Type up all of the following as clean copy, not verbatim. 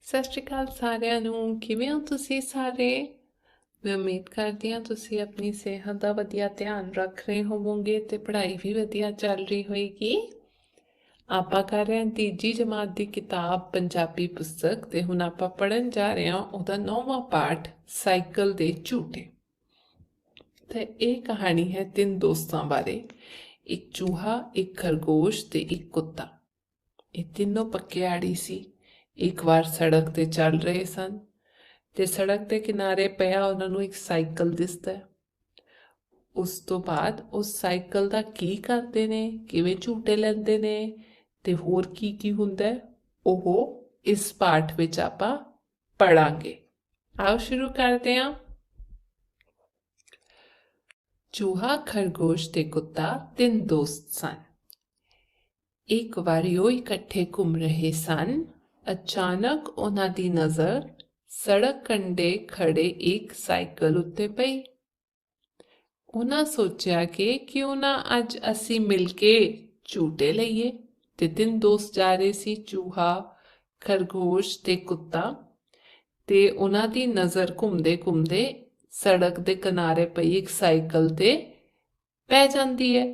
ਸਤਿ ਸ਼੍ਰੀ ਅਕਾਲ ਸਾਰਿਆਂ ਨੂੰ। ਕਿਵੇਂ ਹੋ ਤੁਸੀਂ ਸਾਰੇ? ਮੈਂ ਉਮੀਦ ਕਰਦੀ ਹਾਂ ਤੁਸੀਂ ਆਪਣੀ ਸਿਹਤ ਦਾ ਵਧੀਆ ਧਿਆਨ ਰੱਖ ਰਹੇ ਹੋਵੋਗੇ ਤੇ ਪੜ੍ਹਾਈ ਵੀ ਵਧੀਆ ਚੱਲ ਰਹੀ ਹੋਏਗੀ। ਆਪਾਂ ਕਰ ਰਹੇ ਹਾਂ ਤੀਜੀ ਜਮਾਤ ਦੀ ਕਿਤਾਬ ਪੰਜਾਬੀ ਪੁਸਤਕ ਤੇ ਹੁਣ ਆਪਾਂ ਪੜ੍ਹਨ ਜਾ ਰਹੇ ਹਾਂ ਉਹਦਾ 9ਵਾਂ ਪਾਠ ਸਾਈਕਲ ਦੇ ਝੂਟੇ। ਤੇ ਇਹ ਕਹਾਣੀ ਹੈ ਤਿੰਨ ਦੋਸਤਾਂ ਬਾਰੇ। ਇੱਕ ਚੂਹਾ, ਇੱਕ ਖਰਗੋਸ਼ ਤੇ ਇੱਕ ਕੁੱਤਾ। ਇਹ ਤਿੰਨੋਂ ਪੱਕਿਆੜੀ ਸੀ। ਇੱਕ ਵਾਰ ਸੜਕ ਤੇ ਚੱਲ ਰਹੇ ਸਨ ਤੇ ਸੜਕ ਦੇ ਕਿਨਾਰੇ ਪਿਆ ਉਹਨਾਂ ਨੂੰ ਇੱਕ ਸਾਈਕਲ ਦਿਸਦਾ ਹੈ। ਉਸ ਤੋਂ ਬਾਅਦ ਉਸ ਸਾਈਕਲ ਦਾ ਕੀ ਕਰਦੇ ਨੇ, ਕਿਵੇਂ ਝੂਟੇ ਲੈਂਦੇ ਨੇ ਤੇ ਹੋਰ ਕੀ ਕੀ ਹੁੰਦਾ ਹੈ, ਉਹ ਇਸ ਪਾਠ ਵਿੱਚ ਆਪਾਂ ਪੜਾਂਗੇ। ਆਓ ਸ਼ੁਰੂ ਕਰਦੇ ਹਾਂ। ਚੂਹਾ, ਖਰਗੋਸ਼ ਤੇ ਕੁੱਤਾ ਤਿੰਨ ਦੋਸਤ ਸਨ। ਇੱਕ ਵਾਰੀ ਉਹ ਇਕੱਠੇ ਘੁੰਮ ਰਹੇ ਸਨ। ਅਚਾਨਕ ਉਹਨਾਂ ਦੀ ਨਜ਼ਰ ਸੜਕ ਕੰਢੇ ਖੜੇ ਇੱਕ ਸਾਈਕਲ ਉੱਤੇ ਪਈ। ਉਹਨਾਂ ਸੋਚਿਆ ਕਿ ਕਿਉਂ ਨਾ ਅੱਜ ਅਸੀਂ ਮਿਲ ਕੇ ਝੂਟੇ ਲਈਏ। ਤੇ ਤਿੰਨ ਦੋਸਤ ਜਾ ਰਹੇ ਸੀ, ਚੂਹਾ, ਖਰਗੋਸ਼ ਤੇ ਕੁੱਤਾ। ਤੇ ਉਹਨਾਂ ਦੀ ਨਜ਼ਰ ਘੁੰਮਦੇ ਘੁੰਮਦੇ ਸੜਕ ਦੇ ਕਿਨਾਰੇ ਪਈ ਇੱਕ ਸਾਈਕਲ ਤੇ ਪੈ ਜਾਂਦੀ ਹੈ।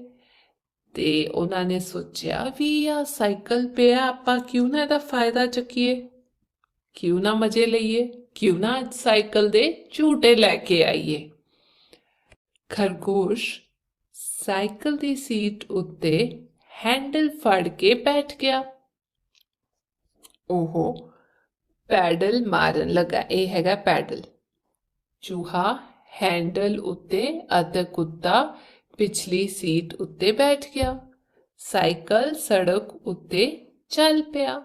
ਤੇ ਉਹਨਾਂ ਨੇ ਸੋਚਿਆ ਵੀ ਆ ਸਾਈਕਲ ਪਿਆ, ਆਪਾਂ ਕਿਉਂ ਨਾ ਇਹਦਾ ਫਾਇਦਾ ਚੱਕੀਏ, ਕਿਉਂ ਨਾ ਮਜ਼ੇ ਲਈਏ, ਕਿਉਂ ਨਾ ਅੱਜ ਸਾਈਕਲ ਦੇ ਝੂਟੇ ਲੈ ਕੇ ਆਈਏ। ਖਰਗੋਸ਼ ਸਾਈਕਲ ਦੀ ਸੀਟ ਉੱਤੇ ਹੈਂਡਲ ਫੜ ਕੇ ਬੈਠ ਗਿਆ। ਉਹ ਪੈਡਲ ਮਾਰਨ ਲੱਗਾ। ਇਹ ਹੈਗਾ ਪੈਡਲ। ਚੂਹਾ ਹੈਂਡਲ ਉੱਤੇ ਅਤੇ ਕੁੱਤਾ ਪਿਛਲੀ ਸੀਟ ਉੱਤੇ ਬੈਠ ਗਿਆ। ਸਾਈਕਲ ਸੜਕ ਉੱਤੇ ਚੱਲ ਪਿਆ।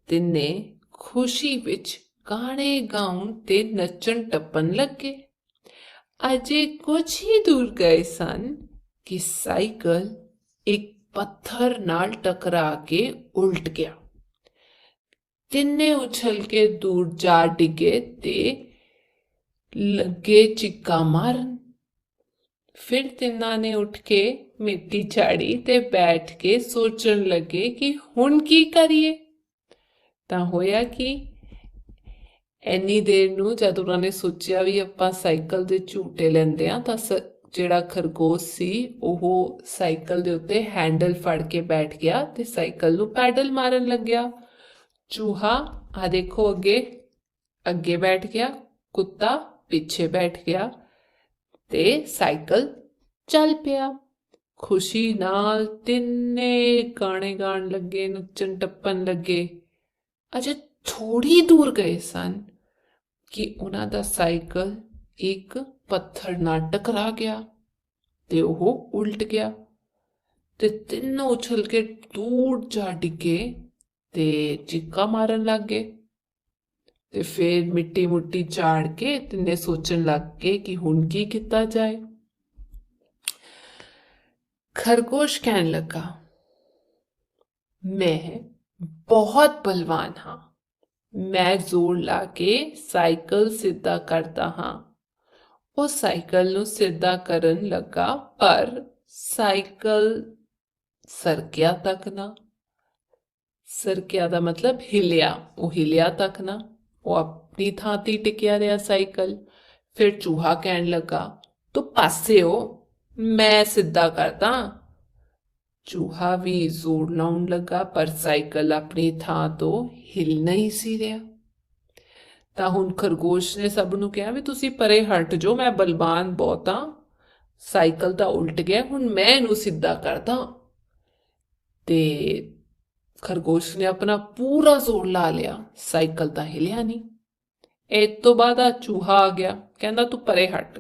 ਤਿੰਨੇ ਖੁਸ਼ੀ ਵਿੱਚ ਗਾਣੇ ਗਾਉਣ ਤੇ ਨੱਚਣ ਟੱਪਣ ਲੱਗੇ। ਅਜੇ ਕੁਝ ਹੀ ਦੂਰ ਗਏ ਸਨ ਕਿ ਸਾਈਕਲ ਇੱਕ ਪੱਥਰ ਨਾਲ ਟਕਰਾ ਕੇ ਉਲਟ ਗਿਆ। ਤਿੰਨੇ ਉਛਲ ਕੇ ਦੂਰ ਜਾ ਡਿੱਗੇ ਤੇ ਲੱਗੇ ਚੀਕਾਂ ਮਾਰਨ। ਫਿਰ ਤਿੰਨਾਂ ਨੇ ਉੱਠ ਕੇ ਮਿੱਟੀ ਝਾੜੀ ਤੇ ਬੈਠ ਕੇ ਸੋਚਣ ਲੱਗੇ ਕਿ ਹੁਣ ਕੀ ਕਰੀਏ। ਤਾਂ ਹੋਇਆ ਕਿ ਇੰਨੀ ਦੇਰ ਨੂੰ ਜਦ ਉਹਨਾਂ ਨੇ ਸੋਚਿਆ ਵੀ ਆਪਾਂ ਸਾਈਕਲ ਦੇ ਝੂਟੇ ਲੈਂਦੇ ਆ, ਤਾਂ ਜਿਹੜਾ ਖਰਗੋਸ਼ ਸੀ ਉਹ ਸਾਈਕਲ ਦੇ ਉੱਤੇ ਹੈਂਡਲ ਫੜ ਕੇ ਬੈਠ ਗਿਆ ਤੇ ਸਾਈਕਲ ਨੂੰ ਪੈਡਲ ਮਾਰਨ ਲੱਗਿਆ। ਚੂਹਾ ਆ ਦੇਖੋ ਅੱਗੇ ਅੱਗੇ ਬੈਠ ਗਿਆ, ਕੁੱਤਾ ਪਿੱਛੇ ਬੈਠ ਗਿਆ ਤੇ ਸਾਈਕਲ ਚੱਲ ਪਿਆ। ਖੁਸ਼ੀ ਨਾਲ ਤਿੰਨੇ ਗਾਣੇ ਗਾਣ ਲੱਗੇ, ਨੱਚਣ ਟੱਪਣ ਲੱਗੇ। ਅਜੇ ਥੋੜੀ ਦੂਰ ਗਏ ਸਨ ਕਿ ਉਹਨਾਂ ਦਾ ਸਾਈਕਲ ਇੱਕ ਪੱਥਰ ਨਾਲ ਟਕਰਾ ਗਿਆ ਤੇ ਉਹ ਉਲਟ ਗਿਆ ਤੇ ਤਿੰਨੋਂ ਉਛਲ ਕੇ ਦੂਰ ਜਾ ਡਿੱਗੇ ਤੇ ਚੀਕਾਂ ਮਾਰਨ ਲੱਗ ਗਏ। ਤੇ ਫਿਰ ਮਿੱਟੀ ਮੁੱਟੀ ਝਾੜ ਕੇ ਤਿੰਨੇ ਸੋਚਣ ਲੱਗ ਗਏ ਕਿ ਹੁਣ ਕੀ ਕੀਤਾ ਜਾਏ। ਖਰਗੋਸ਼ ਕਹਿਣ ਲੱਗਾ, ਮੈਂ ਬਹੁਤ ਬਲਵਾਨ ਹਾਂ, ਮੈਂ ਜ਼ੋਰ ਲਾ ਕੇ ਸਾਈਕਲ ਸਿੱਧਾ ਕਰਦਾ ਹਾਂ। ਉਹ ਸਾਈਕਲ ਨੂੰ ਸਿੱਧਾ ਕਰਨ ਲੱਗਾ, ਪਰ ਸਾਈਕਲ ਸਰਕਿਆ ਤੱਕ ਨਾ। ਸਰਕਿਆ ਦਾ ਮਤਲਬ ਹਿਲਿਆ, ਉਹ ਹਿਲਿਆ ਤੱਕ ਨਾ, ਉਹ ਆਪਣੀ ਥਾਂ ਤੇ ਟਿਕਿਆ ਰਿਹਾ ਸਾਈਕਲ। ਫਿਰ ਚੂਹਾ ਕਹਿਣ ਲੱਗਾ, ਤੂੰ ਪਾਸੇ ਹੋ, ਮੈਂ ਸਿੱਧਾ ਕਰਦਾ। ਚੂਹਾ ਵੀ ਜ਼ੋਰ ਲਾਉਣ ਲੱਗਾ, ਪਰ ਸਾਈਕਲ ਆਪਣੀ ਥਾਂ ਤੋਂ ਹਿਲ ਨਹੀਂ ਸੀ ਰਿਹਾ। ਤਾਂ ਹੁਣ ਖਰਗੋਸ਼ ਨੇ ਸਭ ਨੂੰ ਕਿਹਾ ਵੀ ਤੁਸੀਂ ਪਰੇ ਹਟ ਜਾਓ, ਮੈਂ ਬਲਵਾਨ ਬਹੁਤ ਹਾਂ, ਸਾਈਕਲ ਤਾਂ ਉਲਟ ਗਿਆ, ਹੁਣ ਮੈਂ ਇਹਨੂੰ ਸਿੱਧਾ ਕਰਦਾ। ਤੇ ਖਰਗੋਸ਼ ਨੇ ਆਪਣਾ ਪੂਰਾ ਜ਼ੋਰ ਲਾ ਲਿਆ, ਸਾਈਕਲ ਤਾਂ ਹਿਲਿਆ ਨਹੀਂ। ਇਸ ਤੋਂ ਬਾਅਦ ਆ ਚੂਹਾ ਆ ਗਿਆ, ਕਹਿੰਦਾ ਤੂੰ ਪਰੇ ਹਟ,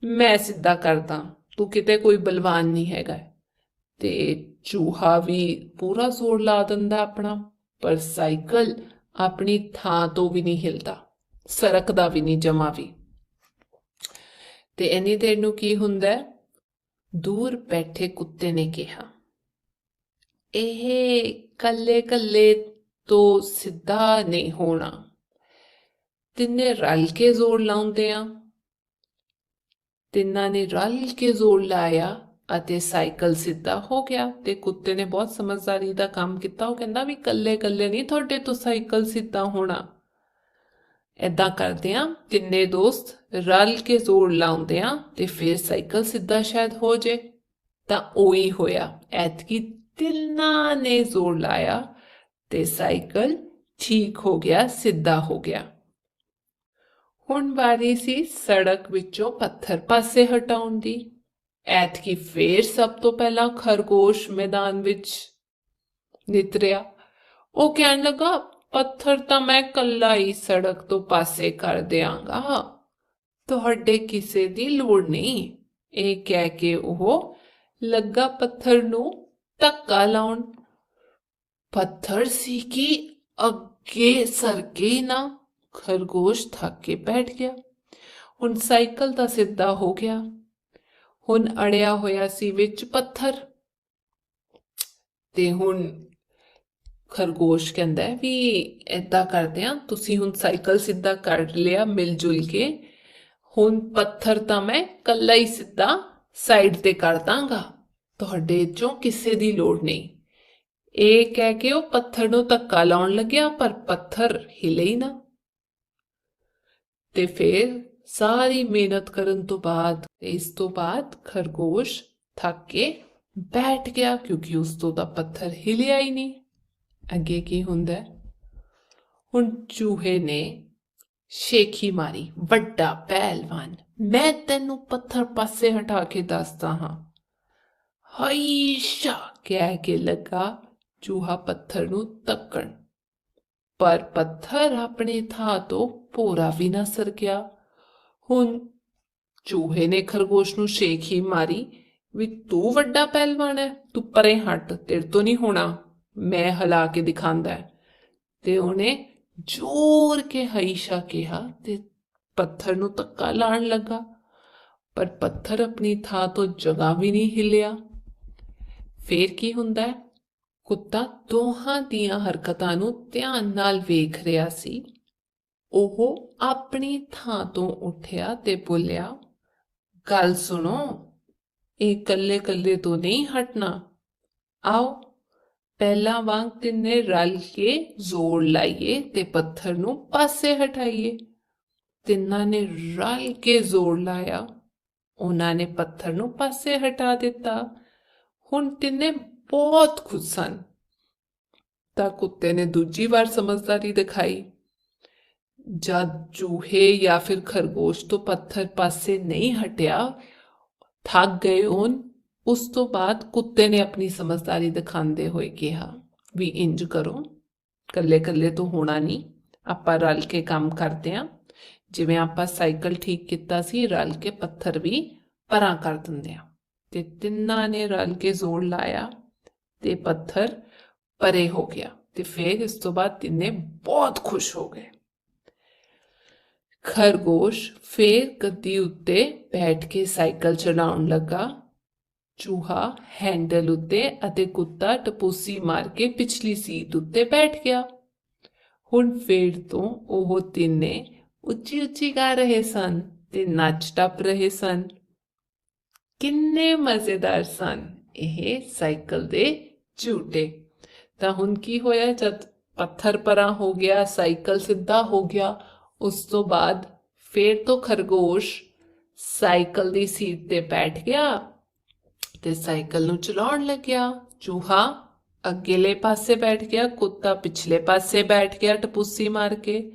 ਮੈਂ ਸਿੱਧਾ ਕਰਦਾ, ਤੂੰ ਕਿਤੇ ਕੋਈ ਬਲਵਾਨ ਨਹੀਂ ਹੈਗਾ। ਤੇ ਚੂਹਾ ਵੀ ਪੂਰਾ ਜ਼ੋਰ ਲਾ ਦਿੰਦਾ ਆਪਣਾ, ਪਰ ਸਾਈਕਲ ਆਪਣੀ ਥਾਂ ਤੋਂ ਵੀ ਨਹੀਂ ਹਿਲਦਾ, ਸਰਕਦਾ ਵੀ ਨਹੀਂ ਜਮਾ ਵੀ। ਤੇ ਇੰਨੀ ਦੇਰ ਨੂੰ ਕੀ ਹੁੰਦਾ, ਦੂਰ ਬੈਠੇ ਕੁੱਤੇ ਨੇ ਕਿਹਾ, ਇਹ ਕੱਲੇ ਕੱਲੇ ਤੋਂ ਸਿੱਧਾ ਨਹੀਂ ਹੋਣਾ, ਤਿੰਨੇ ਰਲ ਕੇ ਜ਼ੋਰ ਲਾਉਂਦੇ ਆ। ਤਿੰਨਾਂ ਨੇ ਰਲ ਕੇ ਜ਼ੋਰ ਲਾਇਆ ਅਤੇ ਸਾਈਕਲ ਸਿੱਧਾ ਹੋ ਗਿਆ। ਤੇ ਕੁੱਤੇ ਨੇ ਬਹੁਤ ਸਮਝਦਾਰੀ ਦਾ ਕੰਮ ਕੀਤਾ। ਉਹ ਕਹਿੰਦਾ ਵੀ ਕੱਲੇ ਕੱਲੇ ਨਹੀਂ ਤੁਹਾਡੇ ਤੋਂ ਸਾਈਕਲ ਸਿੱਧਾ ਹੋਣਾ, ਏਦਾਂ ਕਰਦੇ ਆ ਤਿੰਨੇ ਦੋਸਤ ਰਲ ਕੇ ਜ਼ੋਰ ਲਾਉਂਦੇ ਆ ਤੇ ਫਿਰ ਸਾਈਕਲ ਸਿੱਧਾ ਸ਼ਾਇਦ ਹੋ ਜੇ। ਤਾਂ ਉਹੀ ਹੋਇਆ, ਐਤਕੀ ਤਿੰਨਾਂ ਨੇ ਜ਼ੋਰ ਲਾਇਆ ਤੇ ਸਾਈਕਲ ਠੀਕ ਹੋ ਗਿਆ, ਸਿੱਧਾ ਹੋ ਗਿਆ। ਹੁਣ ਵਾਰੀ ਸੀ ਸੜਕ ਵਿੱਚੋਂ ਪੱਥਰ ਪਾਸੇ ਹਟਾਉਣ ਦੀ। ਐਤਕੀ ਫੇਰ ਸਭ ਤੋਂ ਪਹਿਲਾਂ ਖਰਗੋਸ਼ ਮੈਦਾਨ ਵਿੱਚ ਨਿਤਰਿਆ। ਉਹ ਕਹਿਣ ਲੱਗਾ, ਪੱਥਰ ਤਾਂ ਮੈਂ ਕੱਲਾ ਹੀ ਸੜਕ ਤੋਂ ਪਾਸੇ ਕਰ ਦਿਆਂਗਾ, ਤੁਹਾਡੇ ਕਿਸੇ ਦੀ ਲੋੜ ਨਹੀਂ। ਇਹ ਕਹਿ ਕੇ ਉਹ ਲੱਗਾ ਪੱਥਰ ਨੂੰ ਧੱਕਾ ਲਾਉਣ। ਪੱਥਰ ਸੀ ਕਿ ਅੱਗੇ ਸਰਕੇ ਨਾ। ਖਰਗੋਸ਼ ਥੱਕ ਕੇ ਬੈਠ ਗਿਆ। ਹੁਣ ਸਾਈਕਲ ਤਾਂ ਸਿੱਧਾ ਹੋ ਗਿਆ। ਹੁਣ ਅੜਿਆ ਹੋਇਆ ਸੀ ਵਿੱਚ ਪੱਥਰ। ਤੇ ਹੁਣ ਖਰਗੋਸ਼ ਕਹਿੰਦਾ ਵੀ ਏਦਾਂ ਕਰਦੇ ਆ, ਤੁਸੀਂ ਹੁਣ ਸਾਈਕਲ ਸਿੱਧਾ ਕਰ ਲਿਆ ਮਿਲ ਜੁਲ ਕੇ, ਹੁਣ ਪੱਥਰ ਤਾਂ ਮੈਂ ਕੱਲਾ ਹੀ ਸਿੱਧਾ ਸਾਈਡ ਤੇ ਕਰ ਦਾਂਗਾ, ਤੁਹਾਡੇ ਚੋਂ ਕਿਸੇ ਦੀ ਲੋੜ ਨਹੀਂ। ਇਹ ਕਹਿ ਕੇ ਉਹ ਪੱਥਰ ਨੂੰ ਧੱਕਾ ਲਾਉਣ ਲੱਗਿਆ, ਪਰ ਪੱਥਰ हिले ਹੀ ਨਾ। ਤੇ ਫਿਰ ਸਾਰੀ ਮਿਹਨਤ ਕਰਨ ਤੋਂ ਬਾਅਦ ਇਸ ਤੋਂ ਬਾਅਦ ਖਰਗੋਸ਼ ਥੱਕ ਕੇ ਬੈਠ ਗਿਆ, ਕਿਉਂਕਿ ਉਸ ਤੋਂ ਤਾਂ ਪੱਥਰ ਹਿਲਿਆ ਹੀ ਨਹੀਂ। ਅੱਗੇ ਕੀ ਹੁੰਦਾ? ਹੁਣ ਚੂਹੇ ਨੇ ਸ਼ੇਖੀ ਮਾਰੀ, ਵੱਡਾ ਪਹਿਲਵਾਨ, ਮੈਂ ਤੈਨੂੰ ਪੱਥਰ ਪਾਸੇ ਹਟਾ ਕੇ ਦੱਸਦਾ ਹਾਂ। ਹਾਈਸ਼ਾ ਕਹਿ ਕੇ ਲੱਗਾ ਚੂਹਾ ਪੱਥਰ ਨੂੰ ਧੱਕਣ, ਪਰ ਪੱਥਰ ਆਪਣੀ ਥਾਂ ਤੋਂ ਭੋਰਾ ਵੀ ਨਾ ਸਰਕਿਆ। ਹੁਣ ਚੂਹੇ ਨੇ ਖਰਗੋਸ਼ ਨੂੰ ਸ਼ੇਖੀ ਮਾਰੀ ਵੀ ਤੂੰ ਵੱਡਾ ਪਹਿਲਵਾਨ ਹੈ, ਤੂੰ ਪਰੇ ਹਟ, ਤੇਰੇ ਤੋਂ ਨਹੀਂ ਹੋਣਾ, ਮੈਂ ਹਿਲਾ ਕੇ ਦਿਖਾਉਂਦਾ। ਤੇ ਉਹਨੇ ਜ਼ੋਰ ਕੇ ਹਾਈਸ਼ਾ ਕਿਹਾ ਤੇ ਪੱਥਰ ਨੂੰ ਧੱਕਾ ਲਾਉਣ ਲੱਗਾ, ਪਰ ਪੱਥਰ ਆਪਣੀ ਥਾਂ ਤੋਂ ਜਗ੍ਹਾ ਵੀ ਨਹੀਂ ਹਿੱਲਿਆ। ਫੇਰ ਕੀ ਹੁੰਦਾ? ਕੁੱਤਾ ਦੋਹਾਂ ਦੀਆਂ ਹਰਕਤਾਂ ਨੂੰ ਧਿਆਨ ਨਾਲ ਵੇਖ ਰਿਹਾ ਸੀ। ਉਹ ਆਪਣੀ ਥਾਂ ਤੋਂ ਉੱਠਿਆ ਤੇ ਬੋਲਿਆ, ਗੱਲ ਸੁਣੋ, ਇਹ ਕੱਲੇ ਕੱਲੇ ਤੋਂ ਨਹੀਂ ਹਟਣਾ, ਆਓ ਪਹਿਲਾਂ ਵਾਂਗ ਤਿੰਨੇ ਰਲ ਕੇ ਜ਼ੋਰ ਲਾਈਏ ਤੇ ਪੱਥਰ ਨੂੰ ਪਾਸੇ ਹਟਾਈਏ। ਤਿੰਨਾਂ ਨੇ ਰਲ ਕੇ ਜ਼ੋਰ ਲਾਇਆ, ਉਹਨਾਂ ਨੇ ਪੱਥਰ ਨੂੰ ਪਾਸੇ ਹਟਾ ਦਿੱਤਾ। ਹੁਣ ਤਿੰਨੇ ਬਹੁਤ ਖੁਸ਼ ਸਨ। ਤਾਂ ਕੁੱਤੇ ਨੇ ਦੂਜੀ ਵਾਰ ਸਮਝਦਾਰੀ ਦਿਖਾਈ। ਜਦ ਚੂਹੇ ਜਾਂ ਫਿਰ ਖਰਗੋਸ਼ ਤੋਂ ਪੱਥਰ ਪਾਸੇ ਨਹੀਂ ਹਟਿਆ, ਥੱਕ ਗਏ ਹੋਣ, ਉਸ ਤੋਂ ਬਾਅਦ ਕੁੱਤੇ ਨੇ ਆਪਣੀ ਸਮਝਦਾਰੀ ਦਿਖਾਉਂਦੇ ਹੋਏ ਕਿਹਾ ਵੀ ਇੰਜ ਕਰੋ, ਕੱਲੇ ਕੱਲੇ ਤੋਂ ਹੋਣਾ ਨਹੀਂ, ਆਪਾਂ ਰਲ ਕੇ ਕੰਮ ਕਰਦੇ ਹਾਂ। ਜਿਵੇਂ ਆਪਾਂ ਸਾਈਕਲ ਠੀਕ ਕੀਤਾ ਸੀ, ਰਲ ਕੇ ਪੱਥਰ ਵੀ ਪਰਾਂ ਕਰ ਦਿੰਦੇ ਆ। ਤੇ ਤਿੰਨਾਂ ਨੇ ਰਲ ਕੇ ਜ਼ੋਰ ਲਾਇਆ ਤੇ ਪੱਥਰ ਪਰੇ ਹੋ ਗਿਆ। ਤੇ ਫਿਰ ਇਸ ਤੋਂ ਬਾਅਦ ਤਿੰਨੇ ਬਹੁਤ ਖੁਸ਼ ਹੋ ਗਏ। ਖਰਗੋਸ਼ ਫੇਰ ਗੱਦੀ ਉੱਤੇ ਬੈਠ ਕੇ ਸਾਈਕਲ ਚਲਾਉਣ ਲੱਗਾ। ਚੂਹਾ ਹੈਂਡਲ ਉੱਤੇ ਅਤੇ ਕੁੱਤਾ ਟਪੂਸੀ ਮਾਰ ਕੇ ਪਿਛਲੀ ਸੀਟ ਉੱਤੇ ਬੈਠ ਗਿਆ। ਹੁਣ ਫੇਰ ਤੋਂ ਉਹ ਤਿੰਨੇ ਉੱਚੀ ਉੱਚੀ ਗਾ ਰਹੇ ਸਨ ਤੇ ਨੱਚ ਟੱਪ ਰਹੇ ਸਨ। ਕਿੰਨੇ ਮਜ਼ੇਦਾਰ ਸਨ ਇਹ ਸਾਈਕਲ ਦੇ ਝੂਟੇ। ਤਾਂ ਹੁਣ ਕੀ ਹੋਇਆ? ਜਦ ਪੱਥਰ ਪਰਾਂ ਹੋ ਗਿਆ, ਸਾਈਕਲ ਸਿੱਧਾ ਹੋ ਗਿਆ, ਉਸ ਤੋਂ ਬਾਅਦ ਫੇਰ ਤੋਂ ਖਰਗੋਸ਼ ਸਾਈਕਲ ਦੀ ਸੀਟ ਤੇ ਬੈਠ ਗਿਆ ਤੇ ਸਾਈਕਲ ਨੂੰ ਚਲਾਉਣ ਲੱਗਿਆ। ਚੂਹਾ ਅੱਗੇਲੇ ਪਾਸੇ ਬੈਠ ਗਿਆ, ਕੁੱਤਾ ਪਿਛਲੇ ਪਾਸੇ ਬੈਠ ਗਿਆ ਟਪੂਸੀ ਮਾਰ ਕੇ।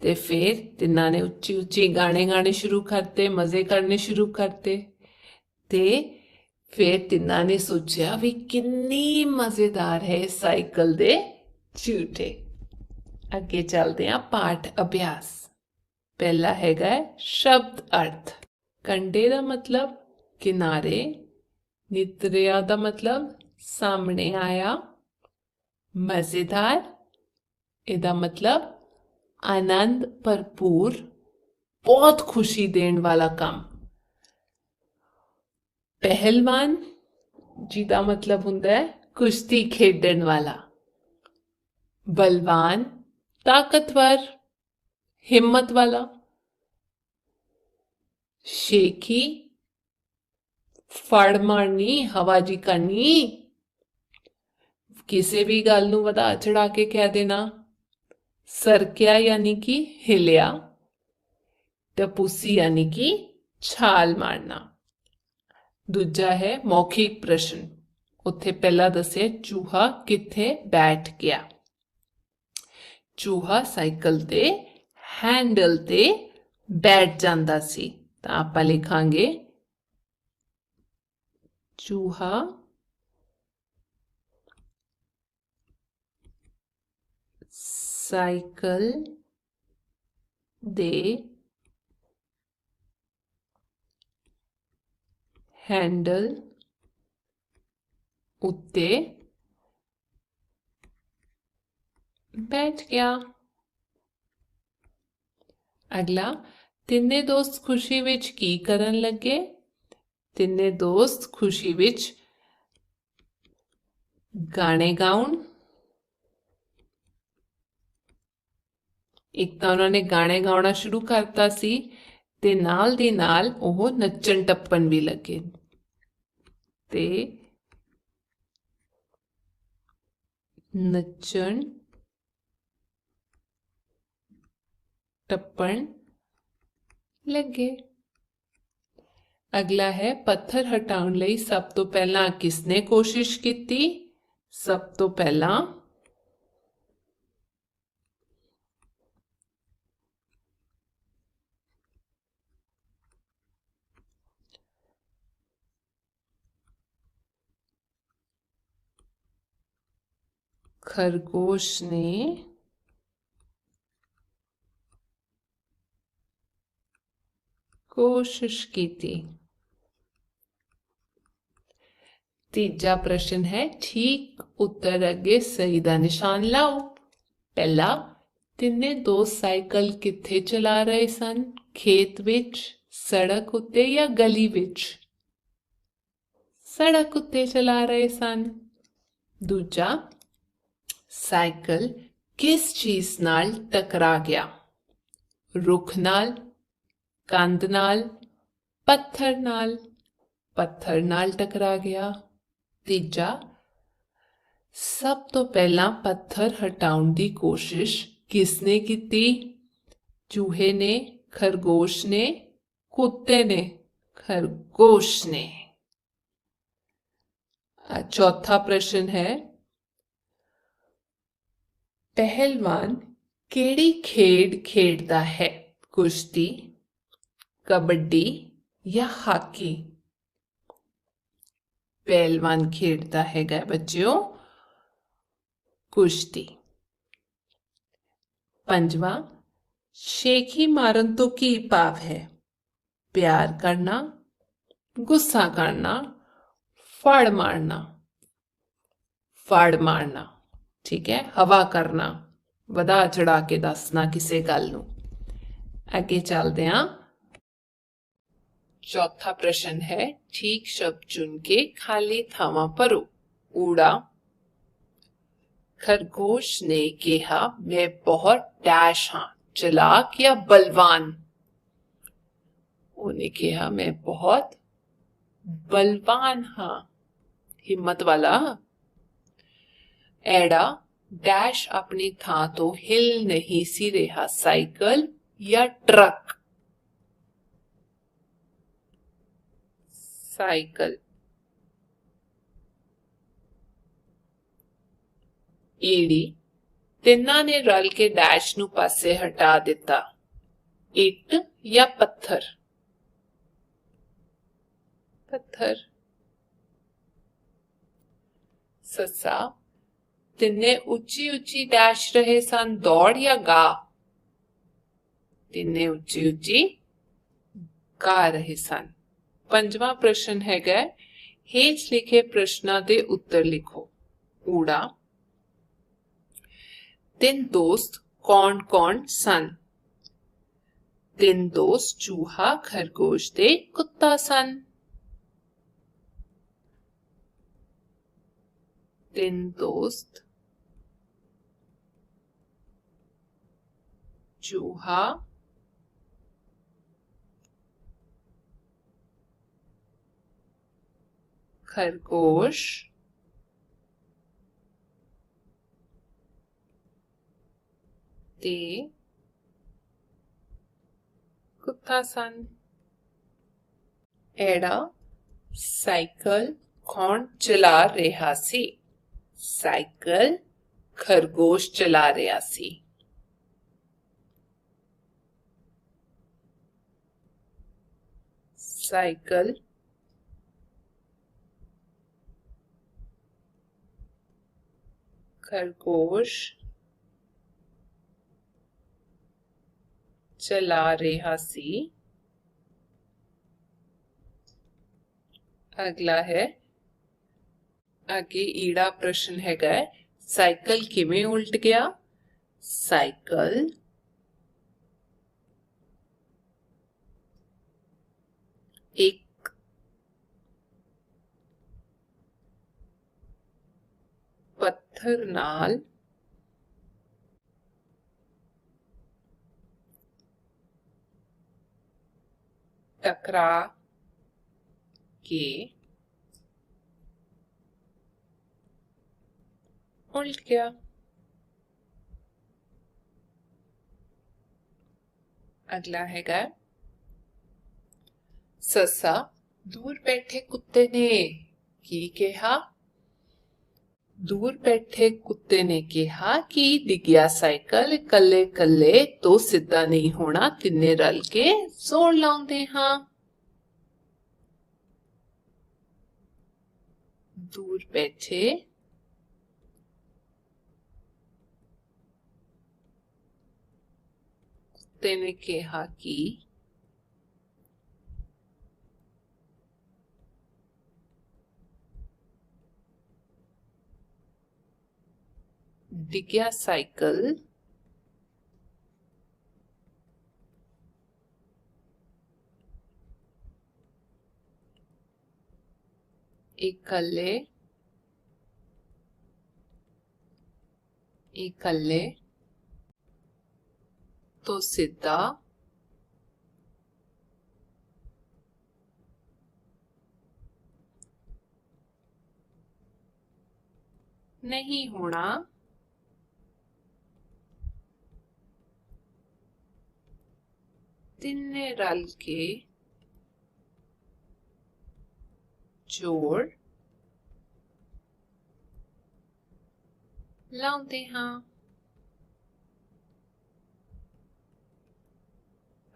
ਤੇ ਫਿਰ ਤਿੰਨਾਂ ਨੇ ਉੱਚੀ ਉੱਚੀ ਗਾਣੇ ਗਾਣੇ ਸ਼ੁਰੂ ਕਰਤੇ, ਮਜ਼ੇ ਕਰਨੇ ਸ਼ੁਰੂ ਕਰਤੇ। ਤੇ ਫਿਰ ਤਿੰਨਾਂ ਨੇ ਸੋਚਿਆ ਵੀ ਕਿੰਨੀ ਮਜ਼ੇਦਾਰ ਹੈ ਸਾਈਕਲ ਦੇ ਝੂਟੇ। ਅੱਗੇ ਚੱਲਦੇ ਹਾਂ ਪਾਠ ਅਭਿਆਸ। ਪਹਿਲਾ ਹੈਗਾ ਸ਼ਬਦ ਅਰਥ। ਕੰਢੇ ਦਾ ਮਤਲਬ ਕਿਨਾਰੇ, ਨਿਤਰਿਆ ਦਾ ਮਤਲਬ ਸਾਹਮਣੇ ਆਇਆ, ਮਜ਼ੇਦਾਰ ਇਹਦਾ ਮਤਲਬ ਆਨੰਦ ਭਰਪੂਰ, ਬਹੁਤ ਖੁਸ਼ੀ ਦੇਣ ਵਾਲਾ ਕੰਮ। ਪਹਿਲਵਾਨ ਜਿਹਦਾ ਮਤਲਬ ਹੁੰਦਾ ਹੈ ਕੁਸ਼ਤੀ ਖੇਡਣ ਵਾਲਾ। ਬਲਵਾਨ ਤਾਕਤਵਰ, ਹਿੰਮਤ ਵਾਲਾ। ਸ਼ੇਖੀ ਫੜ ਮਾਰਨੀ, ਹਵਾ ਜੀ ਕਰਨੀ, ਕਿਸੇ ਵੀ ਗੱਲ ਨੂੰ ਵਧਾ ਚੜਾ ਕੇ ਕਹਿ ਦੇਣਾ। ਸਰਕਿਆ यानी कि हिलिया, टपूसी यानी कि छाल मारना। दूजा है मौखिक प्रश्न, उत्थे पहला दसे चूहा किथे बैठ गया। चूहा साइकिल ते हैंडल ते बैठ जांदा सी, तां आपां लिखांगे चूहा साइकिल दे हैंडल उत्ते बैठ गया। अगला, तिन्ने दोस्त खुशी विच की करन लगे। तिन्ने दोस्त खुशी विच गाने गाउन। एक तो उन्होंने गाने गाना शुरू करता सी ते नाल दी नाल ओह नच्चन टप्पन भी लगे ते नच्चन टप्पन लगे। अगला है पत्थर हटाउण लई सब तो पहला किसने कोशिश की। सब तो पहला खरगोश ने कोशिश की थी। तीजा प्रश्न है ठीक उत्तर अगे सही दा निशान लाओ। पहला, तिन्ने दोस्त साइकिल किथे चला रहे सन, खेत विच, सड़क उत्ते या गली विच। सड़क उत्ते चला रहे सन। दूजा, साइकिल किस चीज नाल टकरा गया। रुख नाल, कंध नाल, पत्थर नाल। पत्थर नाल टकरा गया। तीजा, सब तो पहला पत्थर हटाउण दी कोशिश किसने की। चूहे ने, खरगोश ने, कुत्ते ने। खरगोश ने। चौथा प्रश्न है पहलवान केड़ी खेड खेडदा है। कुश्ती, कबड्डी या हाकी। पहलवान खेडता है बच्चों कुश्ती। पंजवा, शेखी मारन तो की भाव है। प्यार करना, गुस्सा करना, फड़ मारना। फड़ मारना, ठीक है, हवा करना, वधा चढ़ा के दसना किसी गल नूं। अगे चलते हैं। चौथा प्रश्न है ठीक शब्द चुन के खाली थावां भरो। ऊड़ा, खरगोश ने कहा मैं बहुत डैश हाँ, चलाक या बलवान। उन्हें कहा मैं बहुत बलवान हाँ, हिम्मत वाला। एड़ा, डैश अपनी थां तो हिल नहीं सी रहा, साइकिल या ट्रक। साइकिल। ईड़ी, तिन्ना ने रल के डैश नू पासे हटा दिता। इट या पत्थर। पत्थर। ससा, तिन्ने उच्ची उच्ची डैश रहे सन, दौड़ या गा। तिन्ने उच्ची उच्ची गा रहे सन। पंजवा प्रश्न है हेठ लिखे प्रश्नां दे उत्तर लिखो। ऊड़ा, तिन दोस्त कौन कौन सन। तिन दोस्त चूहा, खरगोश ते कुत्ता सन। तिन दोस्त चूहा, खरगोश ते कुत्ता सन। एड़ा साइकिल कौन चला रहा सी? साइकिल खरगोश चला रहा सी। साइकिल खरगोश चला रहा सी। अगला है, आगे ईड़ा प्रश्न हैगा साइकिल किवें उल्ट गया? साइकिल एक पत्थर नाल टकरा के उल्ट गया। अगला हैगा, ससा दूर बैठे कुत्ते ने की कहा? दूर बैठे कुत्ते ने कहा कि डिग्या साइकिल कल्ले कल्ले तो सीधा नहीं होना, तिन्ने रल के जोर लाउंदे हां। दूर बैठे कुत्ते ने कहा कि डिग्या साइकिल इकल्ले इकल्ले तो सीधा नहीं होना, तिन्ने रल के जोड़ लाउंदे हां।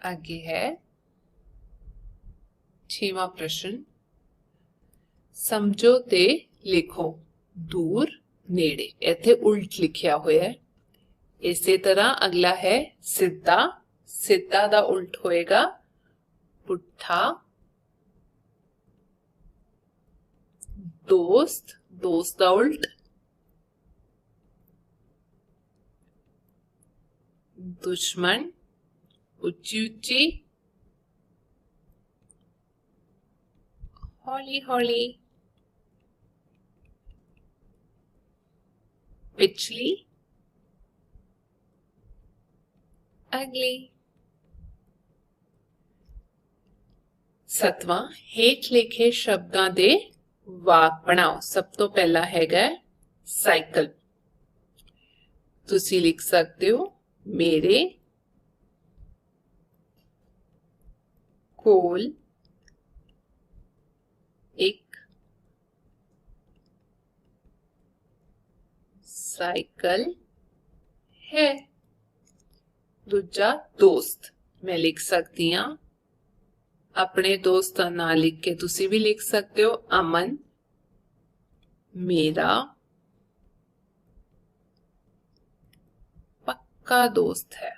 आगे है 6वां प्रश्न, समझो ते लिखो दूर नेड़े, इथे उल्ट लिखिया होया है। इसी तरह अगला है सीधा, सीधा दा उल्ट होएगा पुट्ठा। दोस्त, दोस्त दा उल्ट दुश्मन, उच्ची उच्ची हौली हौली। पिछली अगली। 7वां हेठ लिखे शब्दां दे वाक बनाओ। सब तो पहला हैगा साइकिल। तुसी लिख सकते हो मेरे कोल एक साइकिल है। दूजा दोस्त, मैं लिख सकती हां अपने दोस्त का नाम लिख के, तुसी भी लिख सकते हो अमन मेरा पक्का दोस्त है।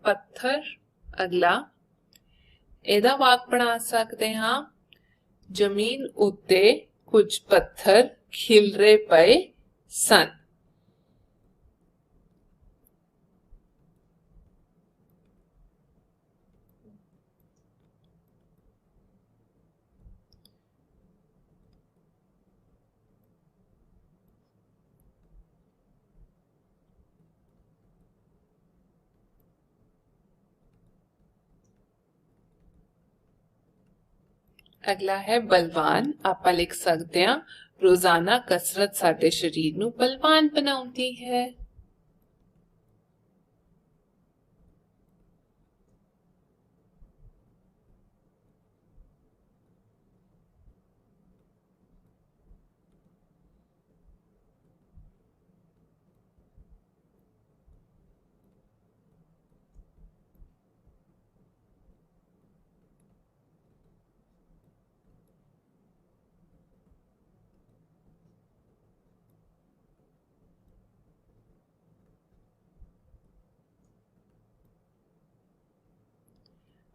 पत्थर अगला, एदा वाक बना सकते हां जमीन उत्ते कुछ पत्थर खिलरे पए सन। ਅਗਲਾ ਹੈ ਬਲਵਾਨ। ਆਪਾਂ ਲਿਖ ਸਕਦੇ ਹਾਂ ਰੋਜ਼ਾਨਾ ਕਸਰਤ ਸਾਡੇ ਸਰੀਰ ਨੂੰ ਬਲਵਾਨ ਬਣਾਉਂਦੀ ਹੈ।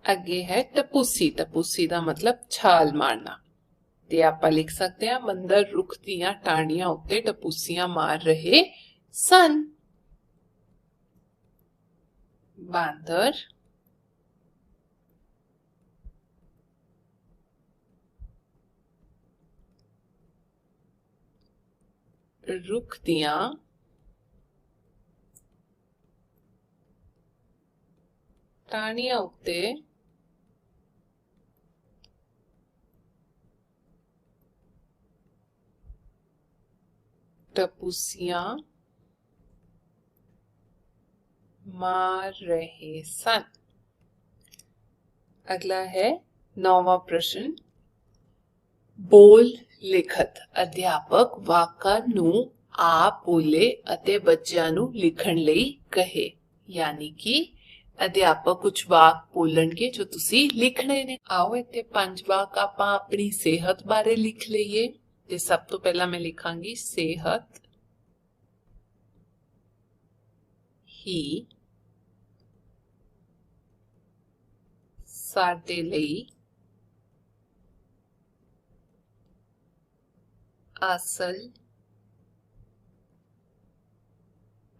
ਅੱਗੇ ਹੈ ਟਪੂਸੀ। ਟਪੂਸੀ ਦਾ ਮਤਲਬ ਛਾਲ ਮਾਰਨਾ ਤੇ ਆਪਾਂ ਲਿਖ ਸਕਦੇ ਹਾਂ ਮੰਦਰ ਰੁੱਖ ਦੀਆਂ ਟਾਹਣੀਆਂ ਉੱਤੇ ਟਪੂਸੀਆਂ ਮਾਰ ਰਹੇ ਸਨ। ਬਾਂਦਰ ਰੁੱਖ ਦੀਆਂ ਟਾਹਣੀਆਂ ਉੱਤੇ ਟਪੂਸੀਆਂ ਮਾਰ ਰਹੇ ਸਨ। ਅਗਲਾ ਹੈ 9ਵਾਂ ਪ੍ਰਸ਼ਨ। ਬੋਲ ਲਿਖਤ। ਅਧਿਆਪਕ ਵਾਕਾਂ ਨੂੰ ਆਪ ਬੋਲੇ ਅਤੇ ਬੱਚਿਆਂ ਨੂੰ ਲਿਖਣ ਲਈ ਕਹੇ। ਯਾਨੀ ਕਿ ਅਧਿਆਪਕ ਕੁਝ ਵਾਕ ਬੋਲਣਗੇ ਜੋ ਤੁਸੀਂ ਲਿਖਣੇ ਨੇ। ਆਓ ਇੱਥੇ 5 ਵਾਕ ਆਪਾਂ ਆਪਣੀ ਸਿਹਤ ਬਾਰੇ ਲਿਖ ਲਈਏ। ਤੇ ਸਭ ਤੋਂ ਪਹਿਲਾਂ ਮੈਂ ਲਿਖਾਂਗੀ ਸਿਹਤ ਹੀ ਸਾਡੇ ਲਈ ਅਸਲ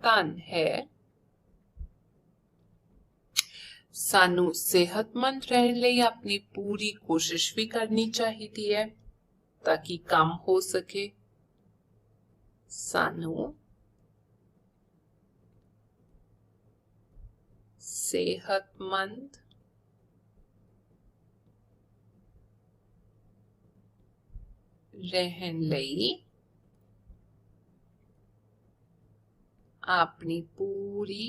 ਧਨ ਹੈ। ਸਾਨੂੰ ਸਿਹਤਮੰਦ ਰਹਿਣ ਲਈ ਆਪਣੀ ਪੂਰੀ ਕੋਸ਼ਿਸ਼ ਵੀ ਕਰਨੀ ਚਾਹੀਦੀ ਹੈ ਤਾਂ ਕਿ ਕੰਮ ਹੋ ਸਕੇ। ਸਾਨੂੰ ਸਿਹਤਮੰਦ ਰਹਿਣ ਲਈ ਆਪਣੀ ਪੂਰੀ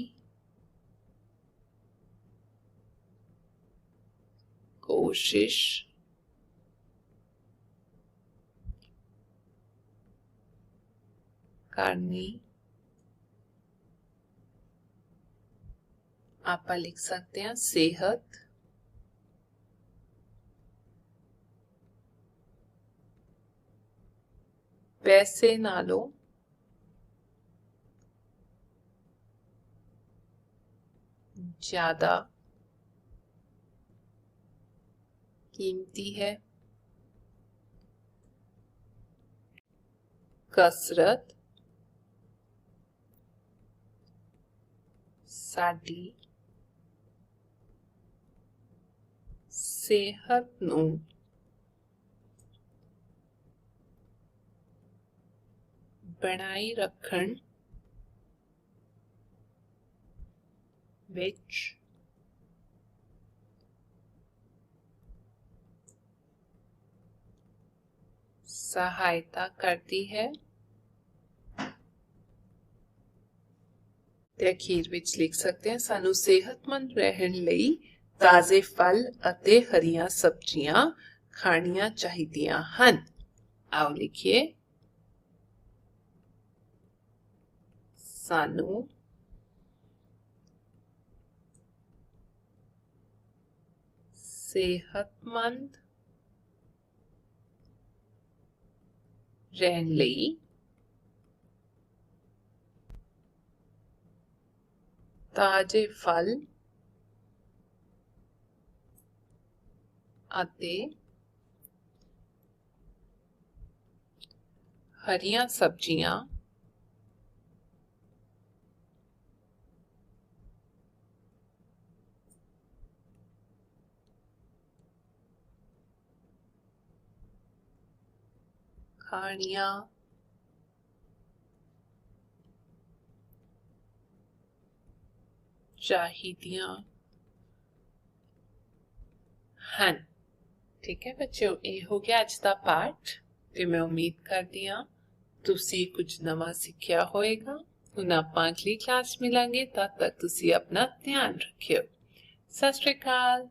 ਕੋਸ਼ਿਸ਼ करनी। आप लिख सकते हैं सेहत पैसे नालों ज्यादा कीमती है। कसरत साडी सेहत नूं बनाई रखण विच सहायता करती है। ਤੇ ਅਖੀਰ ਵਿੱਚ ਲਿਖ ਸਕਦੇ ਹਾਂ ਸਾਨੂੰ ਸਿਹਤਮੰਦ ਰਹਿਣ ਲਈ ਤਾਜ਼ੇ ਫਲ ਅਤੇ ਹਰੀਆਂ ਸਬਜ਼ੀਆਂ ਖਾਣੀਆਂ ਚਾਹੀਦੀਆਂ ਹਨ। ਆਓ ਲਿਖੀਏ ਸਾਨੂੰ ਸਿਹਤਮੰਦ ਰਹਿਣ ਲਈ ਤਾਜ਼ੇ ਫਲ ਅਤੇ ਹਰੀਆਂ ਸਬਜ਼ੀਆਂ ਖਾਣੀਆਂ ਚਾਹੀਦੀਆਂ ਹਨ। ਠੀਕ ਹੈ ਬੱਚਿਓ, ਇਹ ਹੋ ਗਿਆ ਅੱਜ ਦਾ ਪਾਠ ਤੇ ਮੈਂ ਉਮੀਦ ਕਰਦੀ ਹਾਂ ਤੁਸੀਂ ਕੁਝ ਨਵਾਂ ਸਿੱਖਿਆ ਹੋਵੇਗਾ। ਹੁਣ ਆਪਾਂ ਅਗਲੀ ਕਲਾਸ ਮਿਲਾਂਗੇ, ਤਦ ਤੱਕ ਤੁਸੀਂ ਆਪਣਾ ਧਿਆਨ ਰੱਖਿਓ। ਸਤਿ ਸ਼੍ਰੀ ਅਕਾਲ।